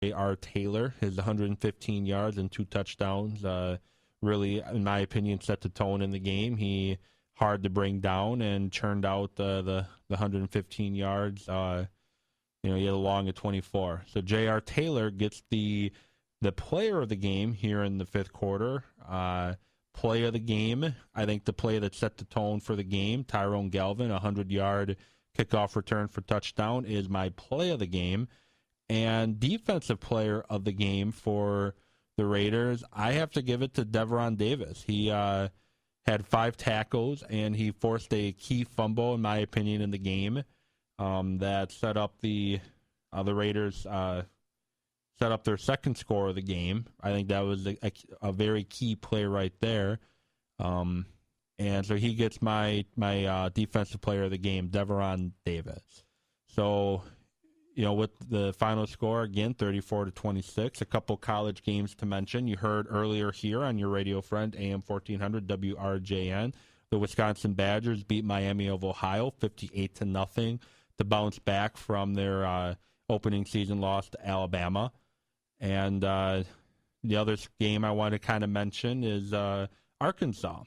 J.R. Taylor, his 115 yards and 2 touchdowns, really, in my opinion, set the tone in the game. He hard to bring down and churned out the 115 yards. He had a long of 24. So J.R. Taylor gets the player of the game here in the fifth quarter. Play of the game, I think the play that set the tone for the game, Tyrone Galvin, 100-yard kickoff return for touchdown, is my play of the game. And defensive player of the game for the Raiders, I have to give it to Deveron Davis. He had 5 tackles, and he forced a key fumble, in my opinion, in the game that set up the Raiders set up their second score of the game. I think that was a very key play right there. And so he gets my defensive player of the game, Deveron Davis. So, with the final score, again, 34-26, a couple college games to mention. You heard earlier here on your radio friend, AM 1400 WRJN, the Wisconsin Badgers beat Miami of Ohio 58-0 to bounce back from their opening season loss to Alabama. And the other game I want to kind of mention is Arkansas.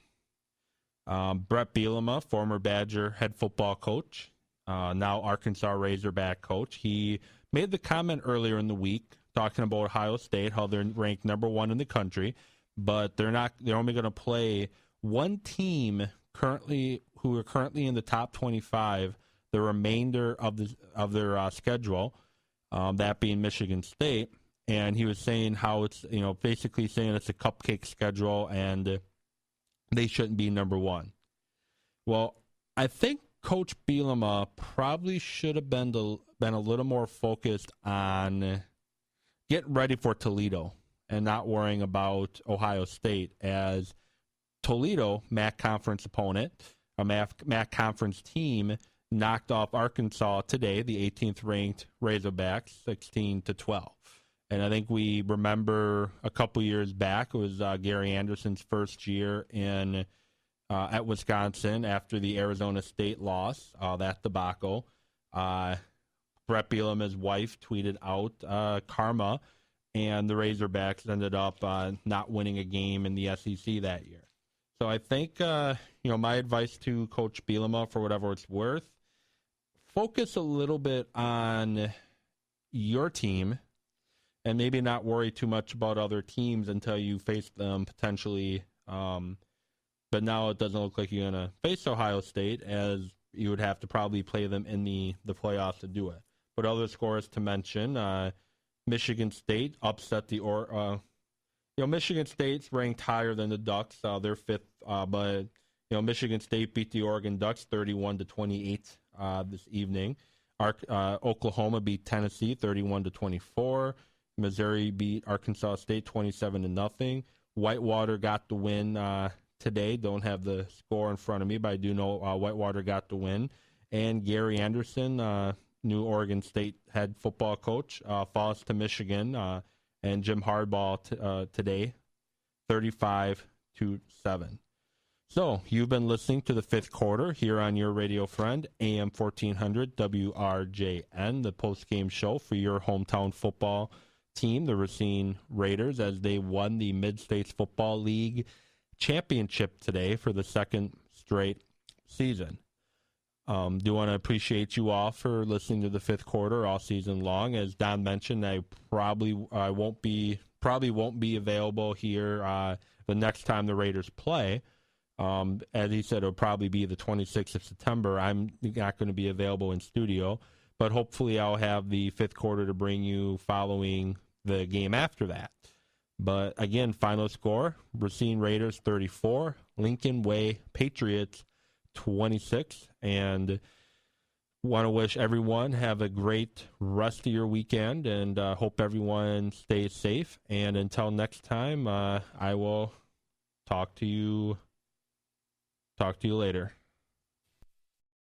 Brett Bielema, former Badger head football coach, now Arkansas Razorback coach, he made the comment earlier in the week talking about Ohio State, how they're ranked number 1 in the country, but they're only going to play one team who are currently in the top 25 the remainder of their schedule, that being Michigan State. And he was saying how it's, basically saying it's a cupcake schedule and they shouldn't be number 1. Well, I think Coach Bielema probably should have been a little more focused on getting ready for Toledo and not worrying about Ohio State, as Toledo, MAC conference opponent, a MAC conference team, knocked off Arkansas today, the 18th ranked Razorbacks, 16-12. And I think we remember a couple years back, it was Gary Anderson's first year at Wisconsin after the Arizona State loss, that debacle. Brett Bielema's wife tweeted out karma, and the Razorbacks ended up not winning a game in the SEC that year. So I think, my advice to Coach Bielema, for whatever it's worth, focus a little bit on your team and maybe not worry too much about other teams until you face them potentially. But now it doesn't look like you're going to face Ohio State, as you would have to probably play them in the playoffs to do it. But other scores to mention, Michigan State upset Michigan State's ranked higher than the Ducks. They're 5th, but Michigan State beat the Oregon Ducks 31-28 this evening. Oklahoma beat Tennessee 31-24. Missouri beat Arkansas State 27-0. Whitewater got the win today. Don't have the score in front of me, but I do know Whitewater got the win. And Gary Anderson, new Oregon State head football coach, falls to Michigan, and Jim Harbaugh today, 35-7. So you've been listening to the fifth quarter here on your radio friend, AM 1400 WRJN, the post-game show for your hometown football team, the Racine Raiders, as they won the Mid-States Football League championship today for the second straight season. Do want to appreciate you all for listening to the fifth quarter all season long. As Don mentioned, I won't be available here the next time the Raiders play. As he said, it'll probably be the 26th of September. I'm not going to be available in studio, but hopefully I'll have the fifth quarter to bring you following the game after that. But again, final score, Racine Raiders 34, Lincoln Way Patriots 26, and want to wish everyone have a great rest of your weekend, and hope everyone stays safe. And until next time, I will talk to you later.